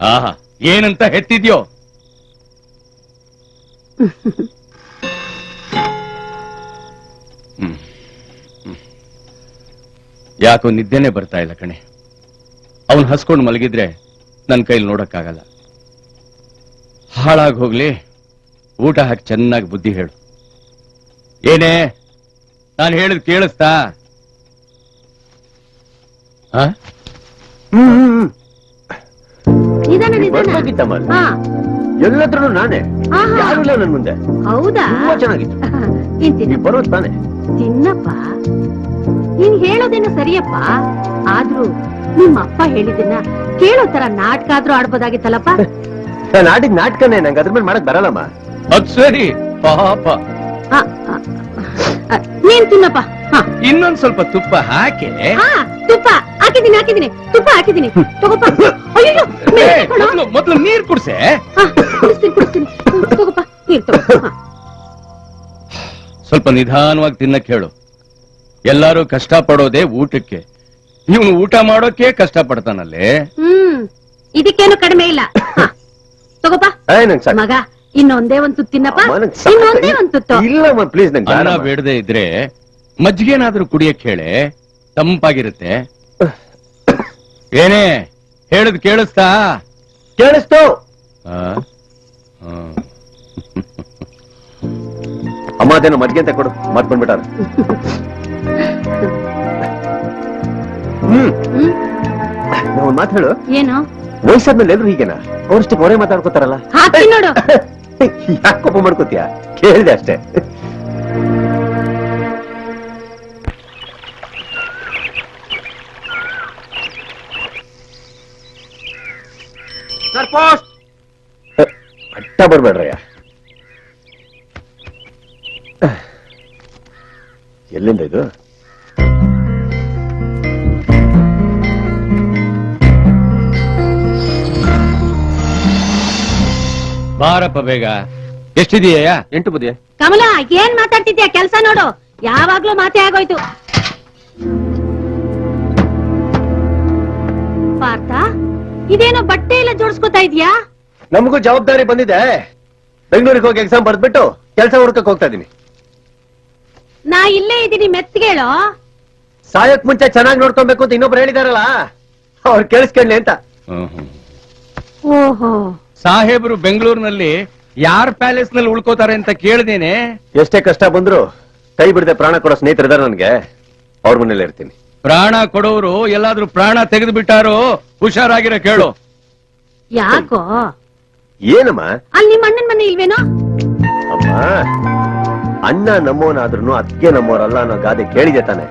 ಆಹಾ, ಏನಂತ ಹೆತ್ತಿದ್ಯೋ? ಯಾಕೋ ನಿದ್ದೆನೆ ಬರ್ತಾ ಇಲ್ಲ ಕಣೆ. ಅವನ್ ಹಸ್ಕೊಂಡು ಮಲಗಿದ್ರೆ ನನ್ ಕೈಲಿ ನೋಡಕ್ಕಾಗಲ್ಲ. ಹಾಳಾಗಿ ಹೋಗ್ಲಿ, ಊಟ ಹಾಕಿ ಚೆನ್ನಾಗಿ ಬುದ್ಧಿ ಹೇಳು. ಏನೇ ನಾನು ಹೇಳಿದ್ ಕೇಳಿಸ್ತಾ? ಎಲ್ಲದ್ರೂ ನಾನೇ, ಯಾರು ಇಲ್ಲ ನನ್ ಮುಂದೆ. ಹೌದಾ? ತುಂಬಾ ಚೆನ್ನಾಗಿತ್ತು. ಬರೋದ್ ತಾನೆ? ತಿನ್ನಪ್ಪ. ನೀನ್ ಹೇಳೋದೇನೋ ಸರಿಯಪ್ಪ, ಆದ್ರೂ ನಿಮ್ಮ ಅಪ್ಪ ಹೇಳಿದ್ದನ್ನ ಕೇಳೋ ತರ ನಾಟಕ ಆದ್ರೂ ಆಡ್ಬೋದಾಗಿತ್ತಲ್ಲಪ್ಪ. ನಾನು ಆಡಿದ್ ನಾಟಕನೇ, ನಂಗೆ ಅದ್ರ ಮೇಲೆ ಮಾಡಕ್ ಬರಲ್ಲಮ್ಮ. ಅದ್ ಸರಿ ಪಾಪ. ನೀನ್ ತಿನ್ನಪ್ಪ. ಇನ್ನೊಂದ್ ಸ್ವಲ್ಪ ತುಪ್ಪ ಹಾಕಿ. ತುಪ್ಪ ಹಾಕಿದೀನಿ ತುಪ್ಪ ಹಾಕಿದೀನಿ, ತಗೋಪ್ಪ. ಅಯ್ಯೋ, ಮೊದ್ಲು ನೀರ್ ಕುಡ್ಸೆ. ಕುಡಿಸ್ತೀನಿ ತಗೋಪ್ಪ, ನೀರ್ ತಗೋ. ಸ್ವಲ್ಪ ನಿಧಾನವಾಗಿ ತಿನ್ನಕ್ ಹೇಳು. ಎಲ್ಲಾರು ಕಷ್ಟ ಪಡೋದೇ ಊಟಕ್ಕೆ, ಇವನು ಊಟ ಮಾಡೋಕೆ ಕಷ್ಟ ಪಡ್ತಾನಲ್ಲೇ. ಇದಕ್ಕೇನು ಕಡಿಮೆ ಇಲ್ಲ. ತಗೋಪ್ಪ ಮಗ, ಇನ್ನೊಂದೇ ಒಂದ್ ತುತ್ತು ತಿನ್ನಪ್ಪ. ಇನ್ನೊಂದೇ ಒಂದ್ ತುತ್ತು. ಇಲ್ಲ ಪ್ಲೀಸ್, ಅನ್ನ ಬೇಡದೆ ಇದ್ರೆ ಮಜ್ಜಿಗೆನಾದ್ರೂ ಕುಡಿಯಕ್ ಹೇಳೆ, ತಂಪಾಗಿರುತ್ತೆ. ಏನೇ ಹೇಳದ್ ಕೇಳಿಸ್ತಾ? ಕೇಳಿಸ್ತು. ಅಮ್ಮ ಅದೇನೋ ಮಜ್ಜಿಗೆ ಅಂತ ಕೊಡು, ಮತ್ ಬಂದ್ಬಿಟ್ಟಾರ. ಒಂದ್ ಮಾತು ಹೇಳು. ಏನು? ವಯಸ್ಸಾದ್ಮೇಲೆ ಎಲ್ರು ಹೀಗೇನಾ? ಅವ್ರಷ್ಟು ಕೊನೆ ಮಾತಾಡ್ಕೋತಾರಲ್ಲ, ನೋಡು. ಯಾಕೋಪ ಮಾಡ್ಕೋತೀಯ? ಕೇಳಿದೆ ಅಷ್ಟೇ. ಅಟ್ಟ ಬರ್ಬೇಡ್ರಯ್ಯ. ಎಲ್ಲಿಂದ ಇದು? ಬಾರಪ್ಪ ಬೇಗ. ಎಷ್ಟಿದೆಯಾ? 8 ಬದಿಯ. ಕಮಲ, ಏನ್ ಮಾತಾಡ್ತಿದ್ಯಾ? ಕೆಲ್ಸ ನೋಡು. ಯಾವಾಗ್ಲೂ ಮಾತೇ ಆಗೋಯ್ತು. ಪಾರ್ಥ, ಇದೇನೋ ಬಟ್ಟೆ ಎಲ್ಲ ಜೋಡಿಸ್ಕೊತಾ ಇದ್ಯಾ? ನಮಗೂ ಜವಾಬ್ದಾರಿ ಬಂದಿದೆ. ಬೆಂಗಳೂರಿಗೆ ಹೋಗಿ ಎಕ್ಸಾಮ್ ಬರ್ದ್ಬಿಟ್ಟು ಕೆಲಸ ಹುಡ್ಕಕ್ ಹೋಗ್ತಾ ಇದೀನಿ. ನಾ ಇಲ್ಲೇ ಇದೀನಿ, ಮೆತ್ತಗೇಳೋ. ಸಾಯಕ್ ಮುಂಚೆ ಚೆನ್ನಾಗಿ ನೋಡ್ಕೊಬೇಕು ಅಂತ ಇನ್ನೊಬ್ರು ಹೇಳಿದಾರಲ್ಲ, ಅವ್ರು ಕೇಳಿಸ್ಕೊಳ್ಳಿ ಅಂತ. ಓಹೋ, ಸಾಹೇಬ್ರು ಬೆಂಗಳೂರಿನಲ್ಲಿ ಯಾರ್ ಪ್ಯಾಲೇಸ್ ನಲ್ಲಿ ಉಳ್ಕೋತಾರೆ ಅಂತ ಕೇಳಿದೇನೆ. ಎಷ್ಟೇ ಕಷ್ಟ ಬಂದ್ರು ಕೈ ಬಿಡದೆ ಪ್ರಾಣ ಕೊಡೋ ಸ್ನೇಹಿತರಿದಾರೆ ನನ್ಗೆ. ಅವ್ರ ಮನೇಲಿ ಇರ್ತೀನಿ. ಪ್ರಾಣ ಕೊಡೋರು ಎಲ್ಲಾದ್ರೂ ಪ್ರಾಣ ತೆಗೆದು ಬಿಟ್ಟಾರೋ? ಹುಷಾರಾಗಿರೋ ಕೇಳು. ಯಾಕೋ? ಏನಮ್ಮ? ಅಲ್ಲಿ ನಿಮ್ಮ ಅಣ್ಣನ ಮನೆ ಇಲ್ವೇನೋ? ಅಮ್ಮ, ಅಣ್ಣ ನಮ್ಮೋನಾದ್ರೂ ಅತ್ತಿಗೆ ನಮ್ಮೋರಲ್ಲ ಅನ್ನೋ ಗಾದೆ ಕೇಳಿದೆ ತಾನೆ?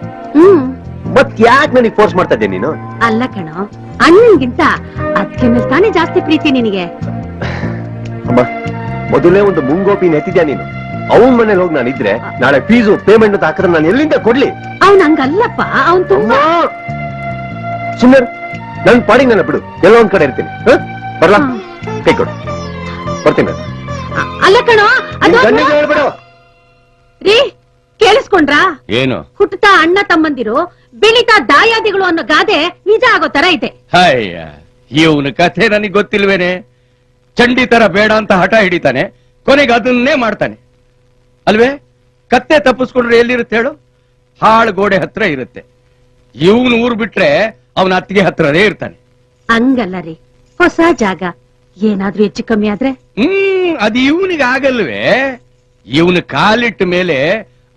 ಮತ್ ಯಾಕೆ ನನಗೆ ಫೋರ್ಸ್ ಮಾಡ್ತಾ ಇದ್ದೆ ನೀನು? ಅಲ್ಲ ಕಣೋ, ಅಣ್ಣನ್ಗಿಂತ ಅತ್ತಿಗೆ ಮೇಲೆ ತಾನೇ ಜಾಸ್ತಿ ಪ್ರೀತಿ ನಿನಗೆ. ಅಮ್ಮ, ಮೊದಲೇ ಒಂದು ಮುಂಗೋಪಿ ನೆತ್ತಿದ್ಯಾ ನೀನು. ಅವನ್ ಮನೇಲಿ ಹೋಗಿ ನಾನು ಇದ್ರೆ ನಾಳೆ ಫೀಸು ಪೇಮೆಂಟ್ ಅಂತ ಹಾಕಿದ್ರೆ ನಾನು ಎಲ್ಲಿಂದ ಕೊಡ್ಲಿ? ಅವ್ನ್ ಹಂಗಲ್ಲಪ್ಪ, ಅವ್ನ್ ತುಂಬಾ. ಸುಮ್ಮನೆ ನನ್ ಪಾಡಿಗೆ ನನ್ನ ಬಿಡು, ಎಲ್ಲೋ ಒಂದ್ ಕಡೆ ಇರ್ತೀನಿ. ಬರ್ಲಾ? ಕೈ ಕೊಡು, ಬರ್ತೀನಿ. ಅಲ್ಲ ಕಣೋ, ಹೇಳ್ಬಿಡು. ರೀ, ಕೇಳಿಸ್ಕೊಂಡ್ರಾ? ಏನು? ಹುಟ್ಟುತ್ತಾ ಅಣ್ಣ ತಮ್ಮಂದಿರು, ಬೆಳಿತಾ ದಾಯಾದಿಗಳು ಅನ್ನೋ ಗಾದೆ ನಿಜ ಆಗೋ ತರ ಇದೆ. ಹಾಯ್ಯ, ಇವನ ಕಥೆ ನನಗ್ ಗೊತ್ತಿಲ್ವೇನೆ. ಚಂಡಿ ತರ ಬೇಡ ಅಂತ ಹಠ ಹಿಡಿತಾನೆ, ಕೊನೆಗೆ ಅದನ್ನೇ ಮಾಡ್ತಾನೆ ಅಲ್ವೇ? ಕತ್ತೆ ತಪ್ಪಿಸ್ಕೊಂಡ್ರೆ ಎಲ್ಲಿರುತ್ತೆ ಹೇಳು? ಹಾಳು ಗೋಡೆ ಹತ್ರ ಇರುತ್ತೆ. ಇವನು ಊರ್ ಬಿಟ್ರೆ ಅವನ ಅತ್ತಿಗೆ ಹತ್ರನೇ ಇರ್ತಾನೆ. ಹಂಗಲ್ಲ ರೀ, ಹೊಸ ಜಾಗ, ಏನಾದ್ರೂ ಹೆಚ್ಚು ಕಮ್ಮಿ ಆದ್ರೆ ಅದು ಇವನಿಗೆ ಆಗಲ್ವೇ? ಇವನು ಕಾಲಿಟ್ಟ ಮೇಲೆ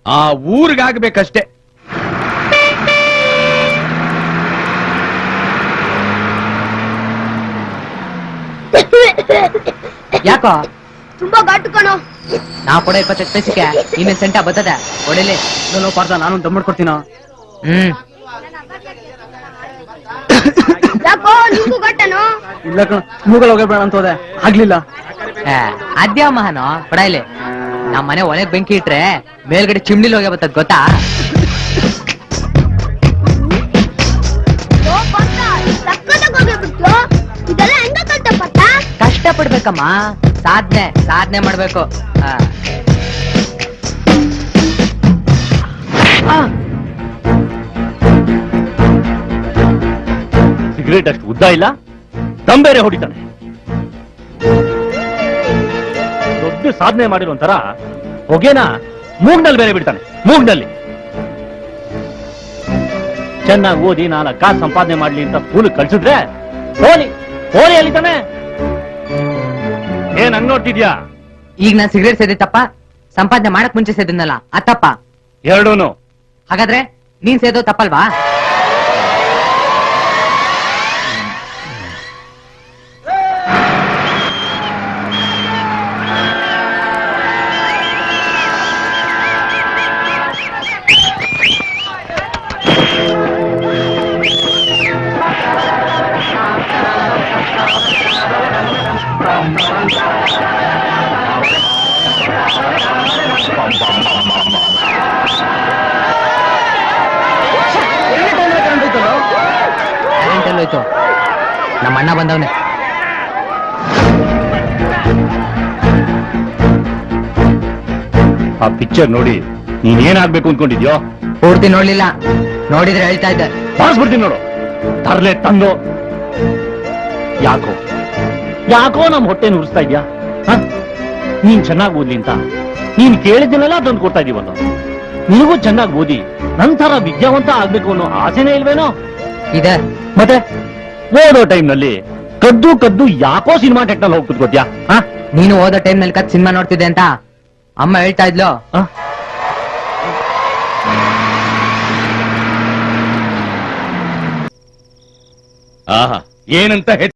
ಆ ಊರಿಗಾಗಬೇಕಷ್ಟೇ. ಯಾಕೋ? ತುಂಬಾ ಘಾಟು ಕಣೋ. ನಾ ಕೊಡ 25 ಪೈಸಕ್ಕೆ ಇನ್ನೇನ್ ಸೆಂಟ ಬರ್ತದೆ. ಹೊಡಿಲಿ ನೋ ಪಾರ್ಥ, ನಾನು ದಮ್ ಮಾಡ್ಕೊಡ್ತೀನೋ. ಯಾಕೋ ನಿಂಗೂ ಘಾಟನೋ? ಇಲ್ಲ ಕಣ, ಮೂಗಲ್ ಹೋಗಬೇಡ ಅಂತ ಹೋದೆ, ಆಗ್ಲಿಲ್ಲ. ಅದ್ಯಾ ಮಹಾನೋ, ಕೊಡ ಇಲ್ಲಿ. ನಮ್ಮ ಮನೆ ಒಳಗೆ ಬೆಂಕಿ ಇಟ್ರೆ ಮೇಲ್ಗಡೆ ಚಿಮ್ನಿಲ್ ಹೋಗಿ ಬರ್ತದ, ಗೊತ್ತಾ? ಕಷ್ಟ ಪಡ್ಬೇಕಮ್ಮ, ಸಾಧನೆ ಮಾಡ್ಬೇಕು. ಸಿಗರೇಟ್ ಅಷ್ಟು ಉದ್ದ ಇಲ್ಲ, ತಂಬೇರೆ ಹೊಡಿತಾನೆ. ದೊಡ್ಡ ಸಾಧನೆ ಮಾಡಿರೋ ಒಂಥರ ಹೊಗೆನ ಮೂಗ್ನಲ್ಲಿ ಬೇರೆ ಬಿಡ್ತಾನೆ. ಮೂಗ್ನಲ್ಲಿ ಚೆನ್ನಾಗಿ ಓದಿ 4 ಕಾಸು ಸಂಪಾದನೆ ಮಾಡ್ಲಿ ಅಂತ ಸ್ಕೂಲ್ ಕಳ್ಸಿದ್ರೆ ಹೋಲಿ ಹೋಲಿ ಅಲ್ಲಿತಾನೆ. ಏನ್ ಹಂಗ್ ನೋಡ್ತಿದ್ಯಾ? ಈಗ ನಾನ್ ಸಿಗರೇಟ್ ಸೇದಿತ್ತಪ್ಪ, ಸಂಪಾದನೆ ಮಾಡಕ್ ಮುಂಚೆ ಸೇದಿದ್ನಲ್ಲ ಅತ್ತಪ್ಪ. ಎರಡೂನು. ಹಾಗಾದ್ರೆ ನೀನ್ ಸೇದೋ ತಪ್ಪಲ್ವಾ? ಹೋಯ್ತು, ನಮ್ಮ ಅಣ್ಣ ಬಂದವನೆ. ಆ ಪಿಕ್ಚರ್ ನೋಡಿ ನೀನ್ ಏನಾಗ್ಬೇಕು ಅನ್ಕೊಂಡಿದ್ಯೋ? ಪೂರ್ತಿ ನೋಡ್ಲಿಲ್ಲ, ನೋಡಿದ್ರೆ ಹೇಳ್ತಾ ಇದ್ದೆ. ಬಾರಿಸ್ಬಿಡ್ತೀನಿ ನೋಡು. ತರ್ಲೆ ತಂದು ಯಾಕೋ ಯಾಕೋ ನಮ್ ಹೊಟ್ಟೆ ನುರಿಸ್ತಾ ಇದ್ಯಾ? ನೀನ್ ಚೆನ್ನಾಗಿ ಓದ್ಲಿ ಅಂತ ನೀನ್ ಕೇಳಿದ್ದನ್ನೆಲ್ಲ ತಂದು ಕೊಡ್ತಾ ಇದೀವಲ್ಲ. ನಿನಗೂ ಚೆನ್ನಾಗಿ ಓದಿ ನಂತರ ವಿದ್ಯಾವಂತ ಆಗ್ಬೇಕು ಅನ್ನೋ ಆಸೆನೇ ಇಲ್ವೇನೋ? ಇದೆ. ಮತ್ತೆ ಓದೋ ಟೈಮ್ ನಲ್ಲಿ ಕದ್ದು ಕದ್ದು ಯಾಕೋ ಸಿನಿಮಾ ಟೆಕ್ನಲ್ಲಿ ಹೋಗಿ ಕೂತ್ಕೋತ್ಯಾ? ನೀನು ಓದೋ ಟೈಮ್ ನಲ್ಲಿ ಕತ್ ಸಿನಿಮಾ ನೋಡ್ತಿದ್ದೆ ಅಂತ ಅಮ್ಮ ಹೇಳ್ತಾ ಇದ್ಲು. ಆಹಾ, ಏನಂತ